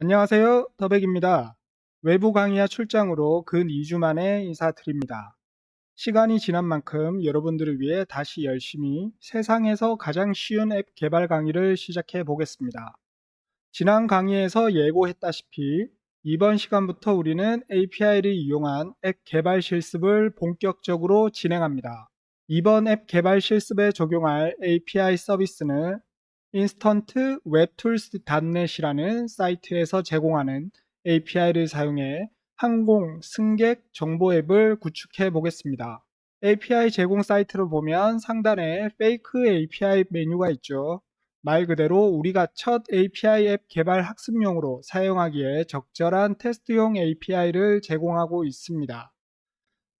안녕하세요. 더백입니다. 외부 강의와 출장으로 근 2주 만에 인사드립니다. 시간이 지난 만큼 여러분들을 위해 다시 열심히 세상에서 가장 쉬운 앱 개발 강의를 시작해 보겠습니다. 지난 강의에서 예고했다시피 이번 시간부터 우리는 API를 이용한 앱 개발 실습을 본격적으로 진행합니다. 이번 앱 개발 실습에 적용할 API 서비스는 인스턴트 웹툴스.net이라는 사이트에서 제공하는 API를 사용해 항공, 승객 정보 앱을 구축해 보겠습니다. API 제공 사이트를 보면 상단에 페이크 API 메뉴가 있죠. 말 그대로 우리가 첫 API 앱 개발 학습용으로 사용하기에 적절한 테스트용 API를 제공하고 있습니다.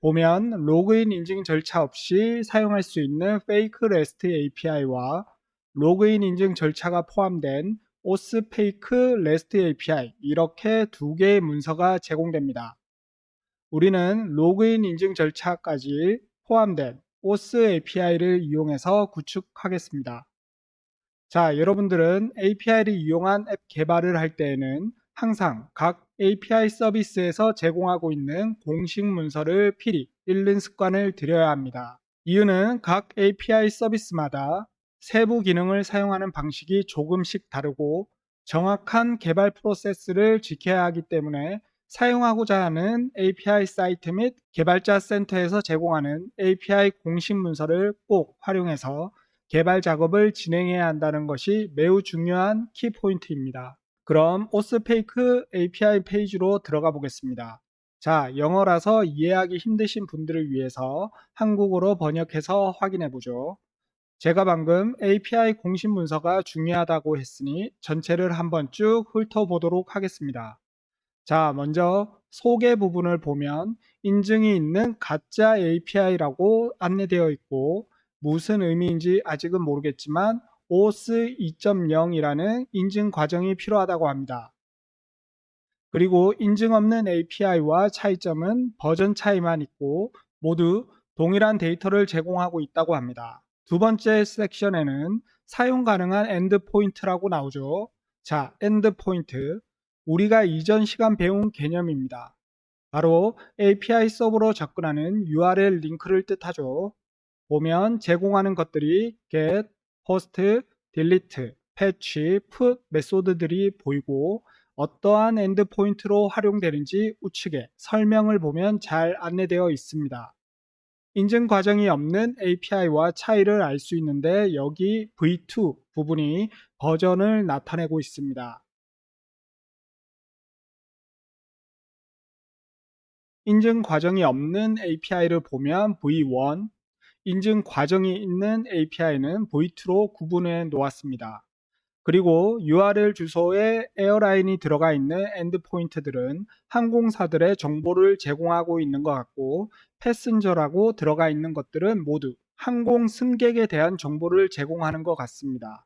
보면 로그인 인증 절차 없이 사용할 수 있는 페이크 REST API와 로그인 인증 절차가 포함된 오스 페이크 REST API 이렇게 두 개의 문서가 제공됩니다. 우리는 로그인 인증 절차까지 포함된 오스 API를 이용해서 구축하겠습니다. 자, 여러분들은 API를 이용한 앱 개발을 할 때에는 항상 각 API 서비스에서 제공하고 있는 공식 문서를 필히 읽는 습관을 들여야 합니다. 이유는 각 API 서비스마다 세부 기능을 사용하는 방식이 조금씩 다르고 정확한 개발 프로세스를 지켜야 하기 때문에 사용하고자 하는 API 사이트 및 개발자 센터에서 제공하는 API 공식 문서를 꼭 활용해서 개발 작업을 진행해야 한다는 것이 매우 중요한 키포인트입니다. 그럼 오스페이크 API 페이지로 들어가 보겠습니다. 자, 영어라서 이해하기 힘드신 분들을 위해서 한국어로 번역해서 확인해 보죠. 제가 방금 API 공식 문서가 중요하다고 했으니 전체를 한번 쭉 훑어보도록 하겠습니다. 자, 먼저 소개 부분을 보면 인증이 있는 가짜 API라고 안내되어 있고 무슨 의미인지 아직은 모르겠지만 OS 2.0이라는 인증 과정이 필요하다고 합니다. 그리고 인증 없는 API와 차이점은 버전 차이만 있고 모두 동일한 데이터를 제공하고 있다고 합니다. 두 번째 섹션에는 사용 가능한 엔드포인트라고 나오죠. 자, 엔드포인트. 우리가 이전 시간 배운 개념입니다. 바로 API 서버로 접근하는 URL 링크를 뜻하죠. 보면 제공하는 것들이 get, post, delete, patch, put 메소드들이 보이고 어떠한 엔드포인트로 활용되는지 우측에 설명을 보면 잘 안내되어 있습니다. 인증 과정이 없는 API와 차이를 알 수 있는데 여기 V2 부분이 버전을 나타내고 있습니다. 인증 과정이 없는 API를 보면 V1, 인증 과정이 있는 API는 V2로 구분해 놓았습니다. 그리고 URL 주소에 에어라인이 들어가 있는 엔드포인트들은 항공사들의 정보를 제공하고 있는 것 같고 패신저라고 들어가 있는 것들은 모두 항공 승객에 대한 정보를 제공하는 것 같습니다.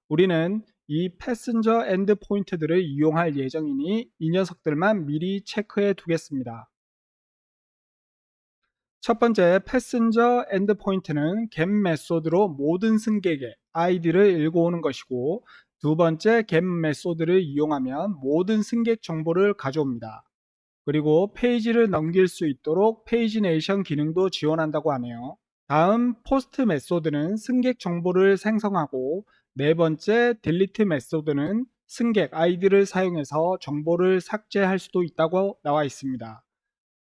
우리는 이 패신저 엔드포인트들을 이용할 예정이니 이 녀석들만 미리 체크해 두겠습니다. 첫 번째 패신저 엔드포인트는 get 메소드로 모든 승객의 아이디를 읽어오는 것이고 두 번째 get 메소드를 이용하면 모든 승객 정보를 가져옵니다. 그리고 페이지를 넘길 수 있도록 페이지네이션 기능도 지원한다고 하네요. 다음 포스트 메소드는 승객 정보를 생성하고 네 번째 delete 메소드는 승객 아이디를 사용해서 정보를 삭제할 수도 있다고 나와 있습니다.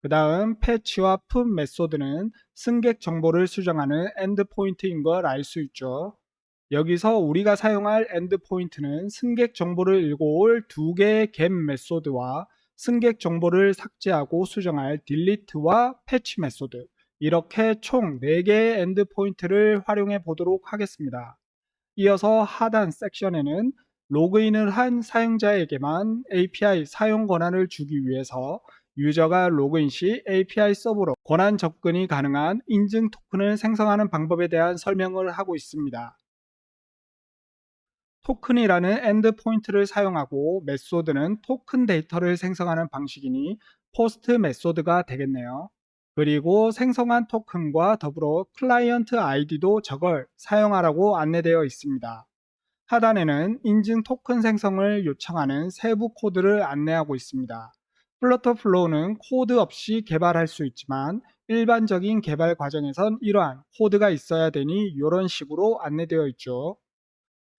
그 다음 패치와 put 메소드는 승객 정보를 수정하는 엔드포인트인 걸 알 수 있죠. 여기서 우리가 사용할 엔드포인트는 승객 정보를 읽어올 두 개의 get 메소드와 승객 정보를 삭제하고 수정할 delete와 패치 메소드 이렇게 총 4개의 엔드포인트를 활용해 보도록 하겠습니다. 이어서 하단 섹션에는 로그인을 한 사용자에게만 API 사용 권한을 주기 위해서 유저가 로그인 시 API 서버로 권한 접근이 가능한 인증 토큰을 생성하는 방법에 대한 설명을 하고 있습니다. 토큰이라는 엔드포인트를 사용하고 메소드는 토큰 데이터를 생성하는 방식이니 포스트 메소드가 되겠네요. 그리고 생성한 토큰과 더불어 클라이언트 아이디도 저걸 사용하라고 안내되어 있습니다. 하단에는 인증 토큰 생성을 요청하는 세부 코드를 안내하고 있습니다. 플러터플로우는 코드 없이 개발할 수 있지만 일반적인 개발 과정에선 이러한 코드가 있어야 되니 이런 식으로 안내되어 있죠.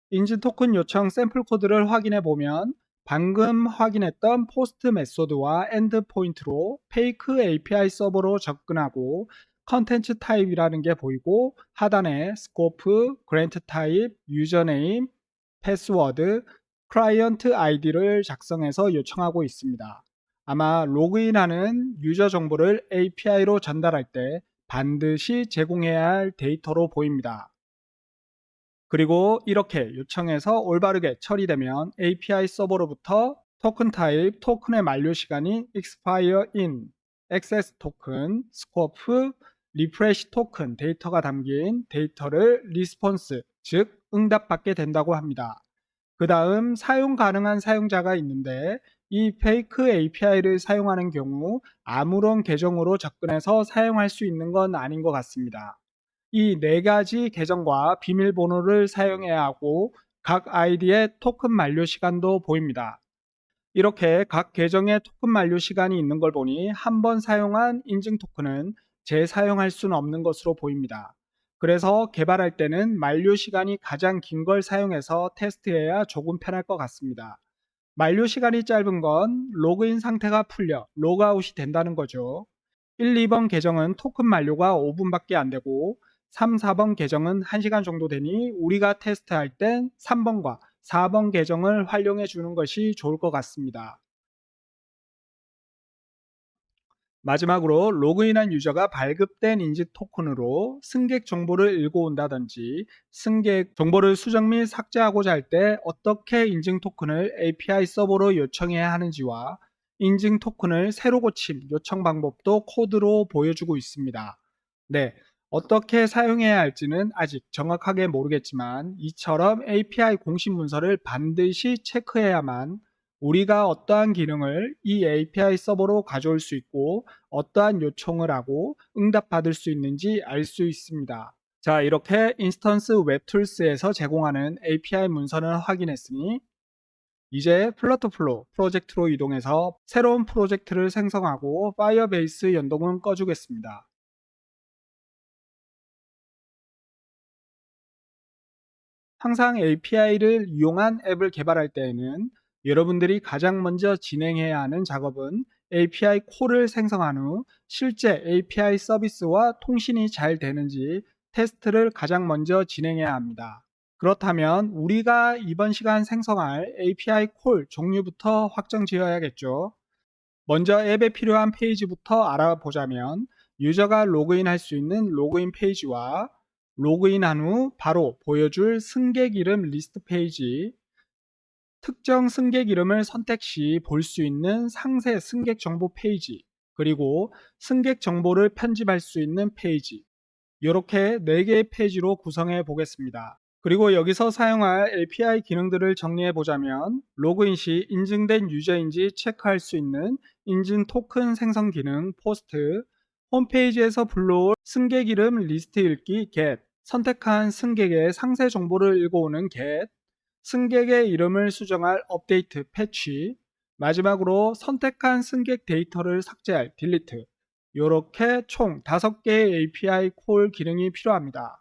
인증 토큰 요청 샘플 코드를 확인해 보면 방금 확인했던 포스트 메소드와 엔드 포인트로 페이크 API 서버로 접근하고 컨텐츠 타입이라는 게 보이고 하단에 스코프, 그랜트 타입, 유저네임, 패스워드, 클라이언트 아이디를 작성해서 요청하고 있습니다. 아마 로그인하는 유저 정보를 API로 전달할 때 반드시 제공해야 할 데이터로 보입니다. 그리고 이렇게 요청해서 올바르게 처리되면 API 서버로부터 토큰 타입, 토큰의 만료 시간인 expire in, access 토큰, scope, refresh 토큰 데이터가 담긴 데이터를 리스폰스, 즉 응답받게 된다고 합니다. 그 다음 사용 가능한 사용자가 있는데 이 페이크 API를 사용하는 경우 아무런 계정으로 접근해서 사용할 수 있는 건 아닌 것 같습니다. 이 네 가지 계정과 비밀번호를 사용해야 하고 각 아이디의 토큰 만료 시간도 보입니다. 이렇게 각 계정의 토큰 만료 시간이 있는 걸 보니 한 번 사용한 인증 토큰은 재사용할 수는 없는 것으로 보입니다. 그래서 개발할 때는 만료 시간이 가장 긴 걸 사용해서 테스트해야 조금 편할 것 같습니다. 만료 시간이 짧은 건 로그인 상태가 풀려 로그아웃이 된다는 거죠. 1, 2번 계정은 토큰 만료가 5분밖에 안 되고 3, 4번 계정은 1시간 정도 되니 우리가 테스트할 땐 3번과 4번 계정을 활용해 주는 것이 좋을 것 같습니다. 마지막으로 로그인한 유저가 발급된 인증 토큰으로 승객 정보를 읽어온다든지 승객 정보를 수정 및 삭제하고자 할 때 어떻게 인증 토큰을 API 서버로 요청해야 하는지와 인증 토큰을 새로 고침 요청 방법도 코드로 보여주고 있습니다. 네, 어떻게 사용해야 할지는 아직 정확하게 모르겠지만 이처럼 API 공식 문서를 반드시 체크해야만 우리가 어떠한 기능을 이 API 서버로 가져올 수 있고 어떠한 요청을 하고 응답받을 수 있는지 알 수 있습니다. 자, 이렇게 인스턴스 웹툴스에서 제공하는 API 문서는 확인했으니 이제 플러터플로우 프로젝트로 이동해서 새로운 프로젝트를 생성하고 파이어베이스 연동은 꺼주겠습니다. 항상 API를 이용한 앱을 개발할 때에는 여러분들이 가장 먼저 진행해야 하는 작업은 API 콜을 생성한 후 실제 API 서비스와 통신이 잘 되는지 테스트를 가장 먼저 진행해야 합니다. 그렇다면 우리가 이번 시간 생성할 API 콜 종류부터 확정 지어야겠죠. 먼저 앱에 필요한 페이지부터 알아보자면 유저가 로그인할 수 있는 로그인 페이지와 로그인한 후 바로 보여줄 승객 이름 리스트 페이지, 특정 승객 이름을 선택 시 볼 수 있는 상세 승객 정보 페이지, 그리고 승객 정보를 편집할 수 있는 페이지, 이렇게 4개의 페이지로 구성해 보겠습니다. 그리고 여기서 사용할 API 기능들을 정리해 보자면 로그인 시 인증된 유저인지 체크할 수 있는 인증 토큰 생성 기능 포스트, 홈페이지에서 불러올 승객 이름 리스트 읽기 get, 선택한 승객의 상세 정보를 읽어오는 get, 승객의 이름을 수정할 업데이트 패치, 마지막으로 선택한 승객 데이터를 삭제할 딜리트, 이렇게 총 5개의 API 콜 기능이 필요합니다.